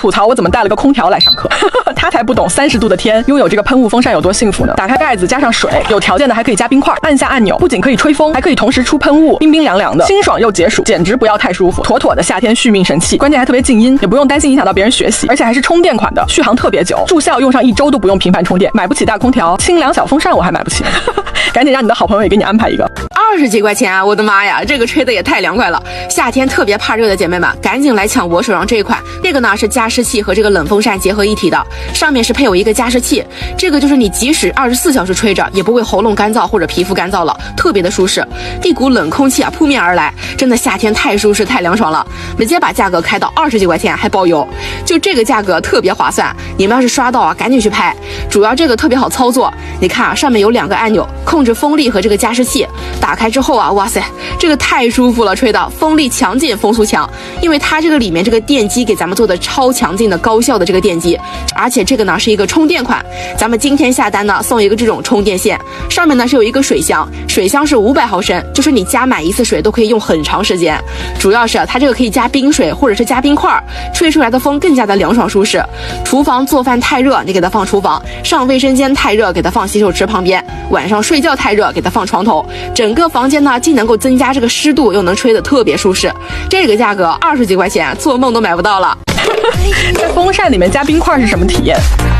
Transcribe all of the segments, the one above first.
吐槽我怎么带了个空调来上课，他才不懂30度的天拥有这个喷雾风扇有多幸福呢。打开盖子加上水，有条件的还可以加冰块，按下按钮不仅可以吹风，还可以同时出喷雾，冰冰凉凉的，清爽又解暑，简直不要太舒服，妥妥的夏天续命神器。关键还特别静音，也不用担心影响到别人学习，而且还是充电款的，续航特别久，住校用上1周都不用频繁充电。买不起大空调，清凉小风扇我还买不起呢。赶紧让你的好朋友也给你安排一个。20几块钱啊！我的妈呀，这个吹的也太凉快了！夏天特别怕热的姐妹们，赶紧来抢我手上这一款。这个呢是加湿器和这个冷风扇结合一体的，上面是配有一个加湿器，这个就是你即使24小时吹着，也不会喉咙干燥或者皮肤干燥了，特别的舒适。一股冷空气啊扑面而来，真的夏天太舒适太凉爽了。直接把价格开到20几块钱还包邮，就这个价格特别划算。你们要是刷到啊，赶紧去拍。主要这个特别好操作，你看啊，上面有2个按钮，控制风力和这个加湿器。打开之后啊，哇塞，这个太舒服了，吹的风力强劲，风速强，因为它这个里面这个电机给咱们做的超强劲的高效的这个电机，而且这个呢是一个充电款，咱们今天下单呢送一个这种充电线，上面呢是有一个水箱，水箱是500毫升，就是你加满1次水都可以用很长时间。主要是它这个可以加冰水或者是加冰块，吹出来的风更加的凉爽舒适。厨房做饭太热，你给它放厨房；上卫生间太热，给它放洗手池旁边；晚上睡觉太热，给它放床头。整个房间呢既能够增加这个湿度，又能吹得特别舒适。这个价格20几块钱，做梦都买不到了。在风扇里面加冰块是什么体验？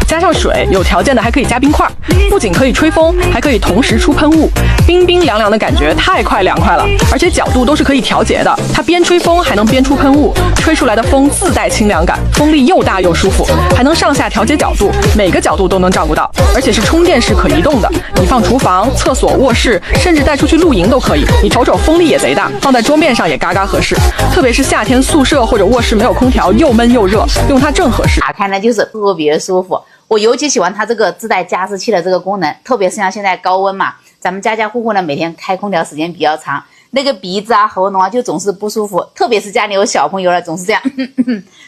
加上水，有条件的还可以加冰块，不仅可以吹风，还可以同时出喷雾，冰冰凉凉的感觉太快凉快了，而且角度都是可以调节的，它边吹风还能边出喷雾，吹出来的风自带清凉感，风力又大又舒服，还能上下调节角度，每个角度都能照顾到，而且是充电式可移动的，你放厨房、厕所、卧室，甚至带出去露营都可以。你瞅瞅，风力也贼大，放在桌面上也嘎嘎合适，特别是夏天宿舍或者卧室没有空调，又闷又热，用它正合适。打开呢就是特别舒服。我尤其喜欢它这个自带加湿器的这个功能，特别是像现在高温嘛，咱们家家户户呢每天开空调时间比较长，那个鼻子啊、喉咙啊就总是不舒服，特别是家里有小朋友了，总是这样，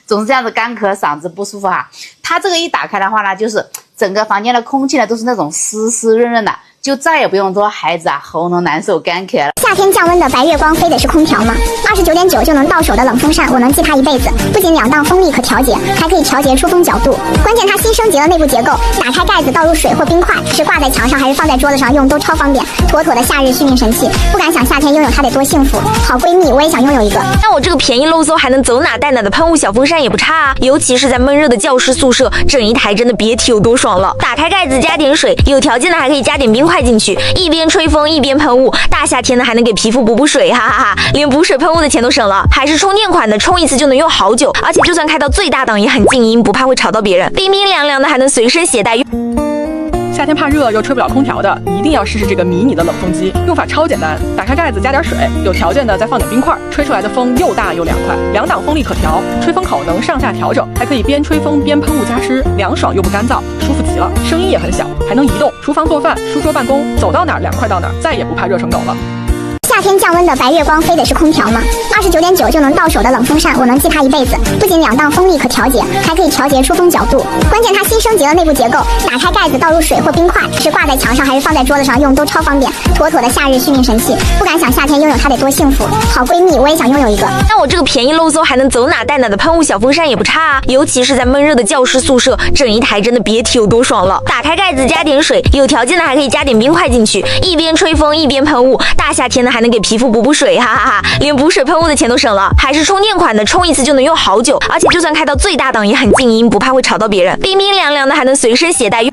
总是这样子干咳，嗓子不舒服哈。它这个一打开的话呢，就是整个房间的空气呢都是那种湿湿润润的，就再也不用说孩子啊喉咙难受干咳了。夏天降温的白月光非得是空调吗？29.9就能到手的冷风扇，我能记它一辈子。不仅2档风力可调节，还可以调节出风角度。关键它新升级了内部结构，打开盖子倒入水或冰块，是挂在墙上还是放在桌子上用都超方便，妥妥的夏日续命神器。不敢想夏天拥有它得多幸福。好闺蜜，我也想拥有一个。那我这个便宜漏搜还能走哪带哪的喷雾小风扇也不差啊，尤其是在闷热的教室宿舍，整一台真的别提有多爽了。打开盖子加点水，有条件的还可以加点冰块进去，一边吹风一边喷雾，大夏天的还能给皮肤补水，哈哈哈，连补水喷雾的钱都省了。还是充电款的，充一次就能用好久，而且就算开到最大档也很静音，不怕会吵到别人，冰冰凉凉的还能随身携带。夏天怕热又吹不了空调的，一定要试试这个迷你的冷风机。用法超简单，打开盖子加点水，有条件的再放点冰块，吹出来的风又大又凉快。2档风力可调，吹风口能上下调整，还可以边吹风边喷雾加湿，凉爽又不干燥，舒服极了。声音也很小，还能移动，厨房做饭、书桌办公，走到哪儿凉快到哪儿，再也不怕热成狗了。夏天降温的白月光非得是空调吗？29.9就能到手的冷风扇，我能记它一辈子。不仅2档风力可调节，还可以调节出风角度。关键它新升级了内部结构，打开盖子倒入水或冰块，是挂在墙上还是放在桌子上用都超方便，妥妥的夏日续命神器。不敢想夏天拥有它得多幸福。好闺蜜，我也想拥有一个。那我这个便宜漏搜还能走哪带哪的喷雾小风扇也不差啊，尤其是在闷热的教室宿舍，整一台真的别提有多爽了。打开盖子加点水，有条件的还可以加点冰块进去，一边吹风一边喷雾，大夏天的还能给皮肤补水，哈哈哈，连补水喷雾的钱都省了。还是充电款的，充一次就能用好久，而且就算开到最大档也很静音，不怕会吵到别人，冰冰凉凉的还能随身携带。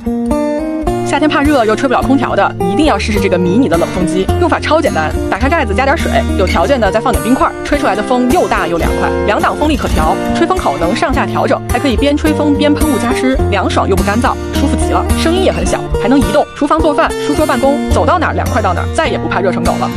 夏天怕热又吹不了空调的，一定要试试这个迷你的冷风机。用法超简单，打开盖子加点水，有条件的再放点冰块，吹出来的风又大又凉快。2档风力可调，吹风口能上下调整，还可以边吹风边喷雾加湿，凉爽又不干燥，舒服极了。声音也很小，还能移动，厨房做饭、书桌办公，走到哪儿凉快到哪儿，再也不怕热成狗了。